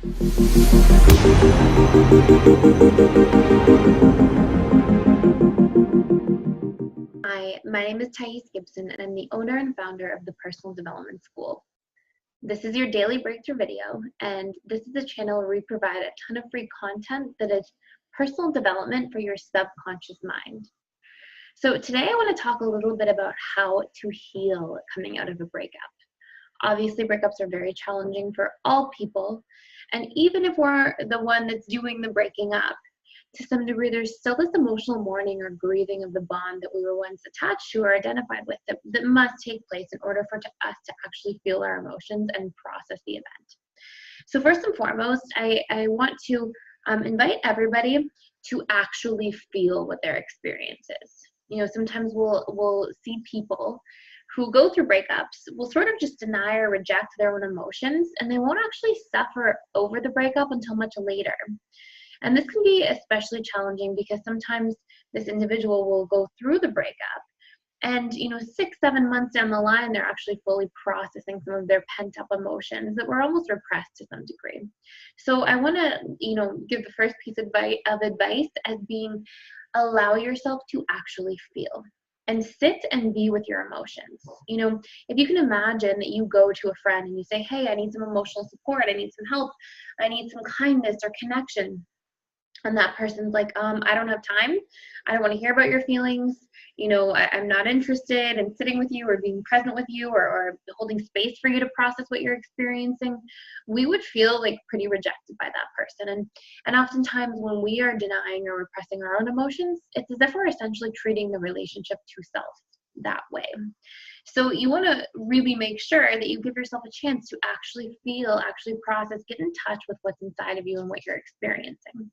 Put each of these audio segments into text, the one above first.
Hi, my name is Gibson, and I'm the owner and founder of the Personal Development School. This is your daily breakthrough video, and this is a channel where we provide a ton of free content that is personal development for your subconscious mind. So today I want to talk a little bit about how to heal coming out of a breakup. Obviously, breakups are very challenging for all people, and even if we're the one that's doing the breaking up, to some degree, there's still this emotional mourning or grieving of the bond that we were once attached to or identified with that must take place in order for us to actually feel our emotions and process the event. So first and foremost, I want to invite everybody to actually feel what their experience is. You know, sometimes we'll see people who go through breakups will sort of just deny or reject their own emotions, and they won't actually suffer over the breakup until much later. And this can be especially challenging because sometimes this individual will go through the breakup and, 6-7 months down the line, they're actually fully processing some of their pent up emotions that were almost repressed to some degree. So I want to, give the first piece of advice as being allow yourself to actually feel and sit and be with your emotions. If you can imagine that you go to a friend and you say, hey, I need some emotional support, I need some help, I need some kindness or connection. And that person's like, I don't have time. I don't want to hear about your feelings. I'm not interested in sitting with you or being present with you or holding space for you to process what you're experiencing. We would feel like pretty rejected by that person. And oftentimes when we are denying or repressing our own emotions, it's as if we're essentially treating the relationship to self that way. So you want to really make sure that you give yourself a chance to actually feel, actually process, get in touch with what's inside of you and what you're experiencing.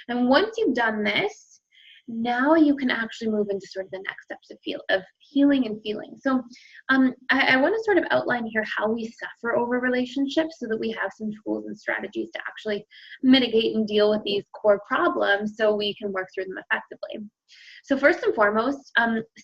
And once you've done this, now you can actually move into sort of the next steps of healing and feeling. So I want to sort of outline here how we suffer over relationships so that we have some tools and strategies to actually mitigate and deal with these core problems so we can work through them effectively. So first and foremost,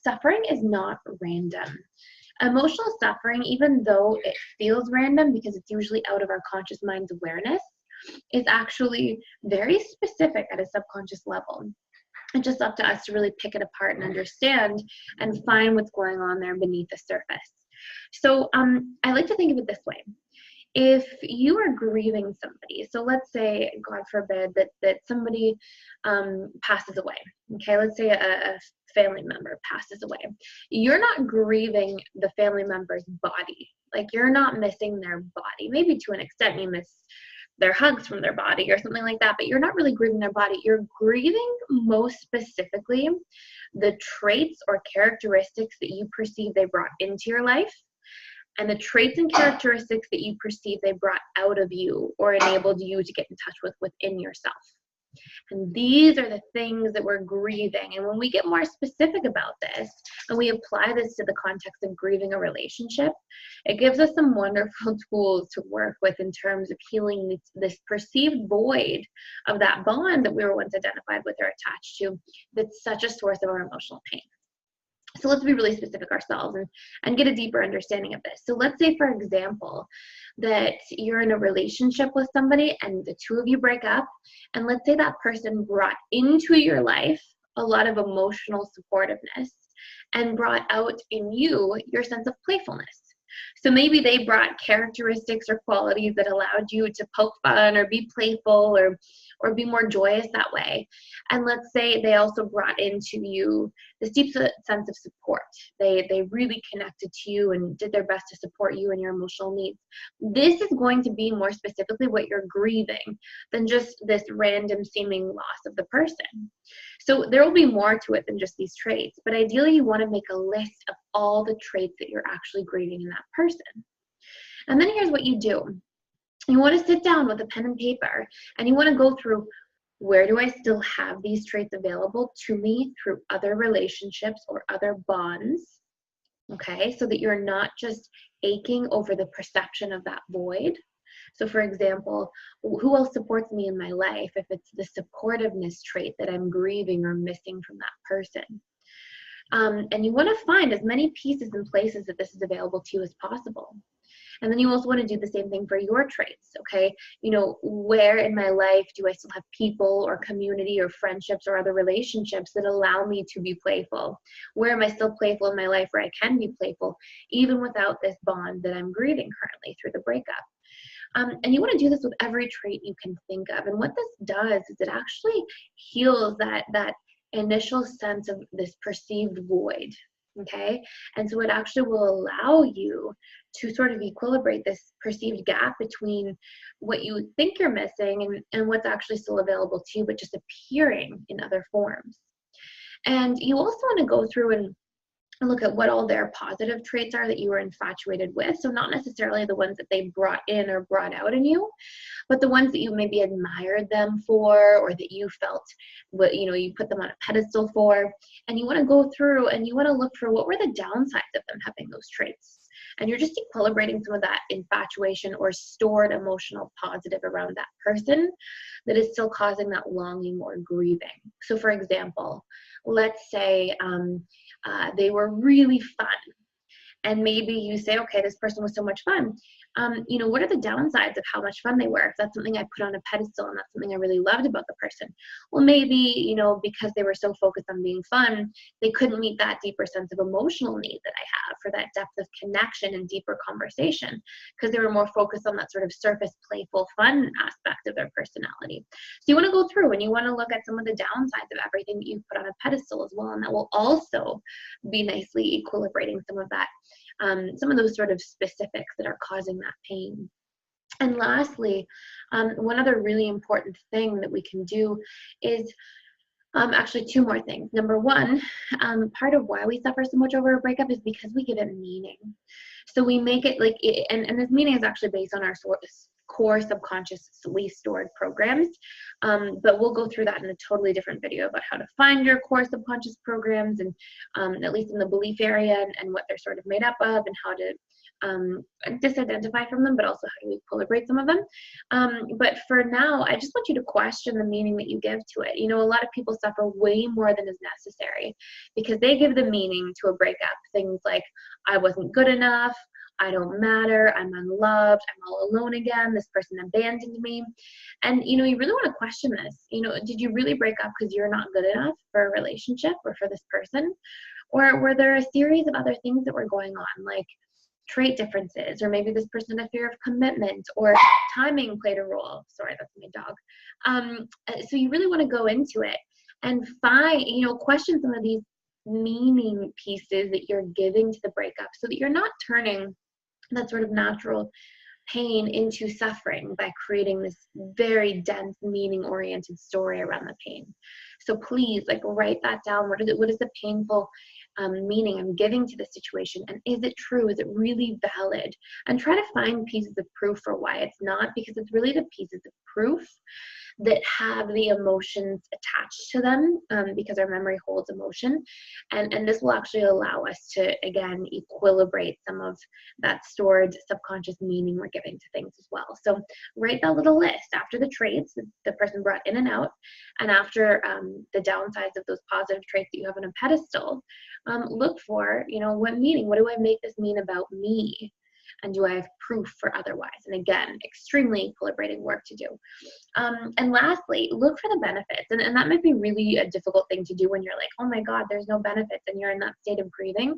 suffering is not random. Emotional suffering, even though it feels random because it's usually out of our conscious mind's awareness, is actually very specific at a subconscious level. It's just up to us to really pick it apart and understand and find what's going on there beneath the surface. So I like to think of it this way. If you are grieving somebody, so let's say, God forbid, that somebody passes away, okay? Let's say a family member passes away. You're not grieving the family member's body. Like, you're not missing their body. Maybe to an extent you miss their hugs from their body or something like that, but you're not really grieving their body. You're grieving most specifically the traits or characteristics that you perceive they brought into your life and the traits and characteristics that you perceive they brought out of you or enabled you to get in touch with within yourself. And these are the things that we're grieving. And when we get more specific about this and we apply this to the context of grieving a relationship, it gives us some wonderful tools to work with in terms of healing this perceived void of that bond that we were once identified with or attached to that's such a source of our emotional pain. So let's be really specific ourselves and get a deeper understanding of this. So let's say, for example, that you're in a relationship with somebody and the two of you break up, and let's say that person brought into your life a lot of emotional supportiveness and brought out in you your sense of playfulness. So maybe they brought characteristics or qualities that allowed you to poke fun or be playful or be more joyous that way. And let's say they also brought into you this deep sense of support. They really connected to you and did their best to support you and your emotional needs. This is going to be more specifically what you're grieving than just this random seeming loss of the person. So there will be more to it than just these traits, but ideally you want to make a list of all the traits that you're actually grieving in that person. And then here's what you do. You want to sit down with a pen and paper and you want to go through, where do I still have these traits available to me through other relationships or other bonds? Okay, so that you're not just aching over the perception of that void. So for example, who else supports me in my life if it's the supportiveness trait that I'm grieving or missing from that person? And you want to find as many pieces and places that this is available to you as possible. And then you also want to do the same thing for your traits, okay? You know, where in my life do I still have people or community or friendships or other relationships that allow me to be playful? Where am I still playful in my life where I can be playful, even without this bond that I'm grieving currently through the breakup? And you want to do this with every trait you can think of. And what this does is it actually heals that initial sense of this perceived void. Okay, and so it actually will allow you to sort of equilibrate this perceived gap between what you think you're missing and what's actually still available to you, but just appearing in other forms. And you also want to go through and look at what all their positive traits are that you were infatuated with. So not necessarily the ones that they brought in or brought out in you, but the ones that you maybe admired them for, or that you felt, you know, you put them on a pedestal for. And you want to go through and you want to look for what were the downsides of them having those traits. And you're just equilibrating some of that infatuation or stored emotional positive around that person that is still causing that longing or grieving. So for example, let's say they were really fun. And maybe you say, okay, this person was so much fun. You know, what are the downsides of how much fun they were? If that's something I put on a pedestal and that's something I really loved about the person. Well, maybe, you know, because they were so focused on being fun, they couldn't meet that deeper sense of emotional need that I have for that depth of connection and deeper conversation, because they were more focused on that sort of surface, playful, fun aspect of their personality. So you want to go through and you want to look at some of the downsides of everything that you put on a pedestal as well. And that will also be nicely equilibrating some of that. Some of those sort of specifics that are causing that pain. And lastly, one other really important thing that we can do is actually two more things. Number one, part of why we suffer so much over a breakup is because we give it meaning. So we make it like, and this meaning is actually based on our core subconsciously stored programs. But we'll go through that in a totally different video about how to find your core subconscious programs, and at least in the belief area, and what they're sort of made up of, and how to disidentify from them, but also how to equilibrate some of them. But for now, I just want you to question the meaning that you give to it. You know, a lot of people suffer way more than is necessary because they give the meaning to a breakup. Things like, I wasn't good enough, I don't matter, I'm unloved, I'm all alone again, this person abandoned me. And, you know, you really want to question this. You know, did you really break up because you're not good enough for a relationship or for this person? Or were there a series of other things that were going on, like trait differences, or maybe this person had a fear of commitment, or timing played a role. Sorry, that's my dog. So you really want to go into it and find, you know, question some of these meaning pieces that you're giving to the breakup, so that you're not turning that sort of natural pain into suffering by creating this very dense, meaning-oriented story around the pain. So please, like, write that down. What is the painful meaning I'm giving to the situation, and is it true? Is it really valid? And try to find pieces of proof for why it's not, because it's really the pieces of proof that have the emotions attached to them, because our memory holds emotion, and this will actually allow us to, again, equilibrate some of that stored subconscious meaning we're giving to things as well. So write that little list after the traits that the person brought in and out, and after the downsides of those positive traits that you have on a pedestal. Look for, you know, what meaning, what do I make this mean about me? And do I have proof for otherwise? And again, extremely equilibrating work to do. And lastly, look for the benefits. And that might be really a difficult thing to do when you're like, oh my God, there's no benefits, and you're in that state of grieving.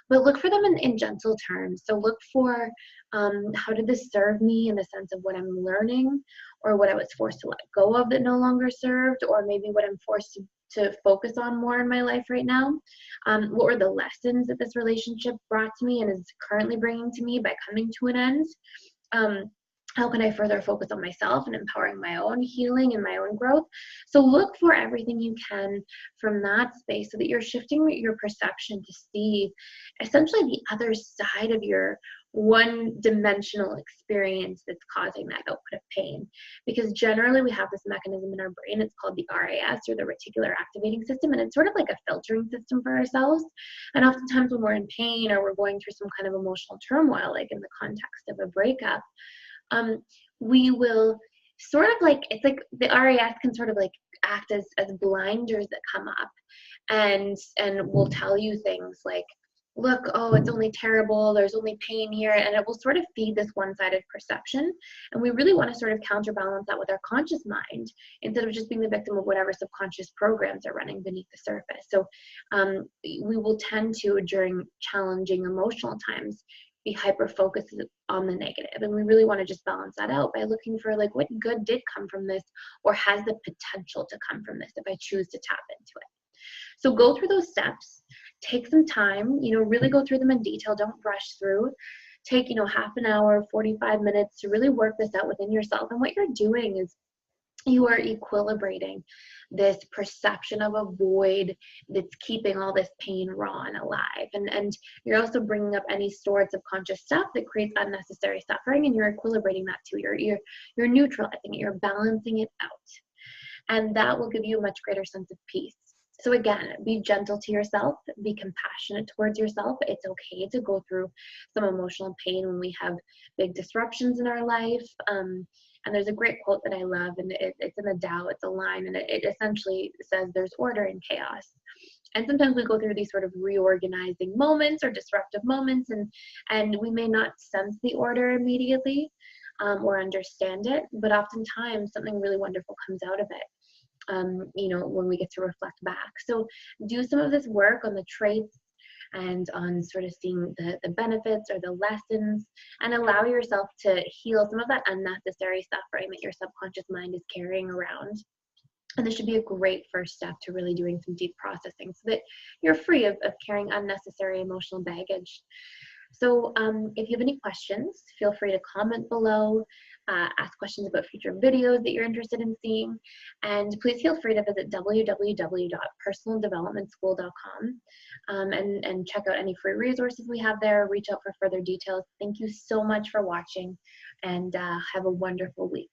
But look for them in gentle terms. So look for how did this serve me in the sense of what I'm learning, or what I was forced to let go of that no longer served, or maybe what I'm forced to focus on more in my life right now. What were the lessons that this relationship brought to me and is currently bringing to me by coming to an end? How can I further focus on myself and empowering my own healing and my own growth? So look for everything you can from that space, so that you're shifting your perception to see essentially the other side of your one-dimensional experience that's causing that output of pain. Because generally we have this mechanism in our brain, it's called the RAS, or the reticular activating system, and it's sort of like a filtering system for ourselves. And oftentimes when we're in pain, or we're going through some kind of emotional turmoil, like in the context of a breakup, we will sort of like, it's like the RAS can sort of like act as blinders that come up and will tell you things like, look, oh, it's only terrible, there's only pain here, and it will sort of feed this one-sided perception. And we really want to sort of counterbalance that with our conscious mind instead of just being the victim of whatever subconscious programs are running beneath the surface. So we will tend to, during challenging emotional times, be hyper-focused on the negative. And we really want to just balance that out by looking for like what good did come from this or has the potential to come from this if I choose to tap into it. So go through those steps, take some time, really go through them in detail, don't rush through. Take, half an hour, 45 minutes to really work this out within yourself. And what you're doing is you are equilibrating this perception of a void that's keeping all this pain raw and alive. And you're also bringing up any stored subconscious stuff that creates unnecessary suffering, and you're equilibrating that too. You're neutralizing it, you're balancing it out. And that will give you a much greater sense of peace. So again, be gentle to yourself, be compassionate towards yourself. It's okay to go through some emotional pain when we have big disruptions in our life. And there's a great quote that I love, and it's in the Tao, it's a line, and it essentially says there's order in chaos. And sometimes we go through these sort of reorganizing moments or disruptive moments, and we may not sense the order immediately or understand it, but oftentimes something really wonderful comes out of it. When we get to reflect back. So do some of this work on the traits and on sort of seeing the benefits or the lessons, and allow yourself to heal some of that unnecessary suffering that your subconscious mind is carrying around. And this should be a great first step to really doing some deep processing so that you're free of carrying unnecessary emotional baggage. So if you have any questions, feel free to comment below, ask questions about future videos that you're interested in seeing, and please feel free to visit www.personaldevelopmentschool.com and check out any free resources we have there, reach out for further details. Thank you so much for watching, and have a wonderful week.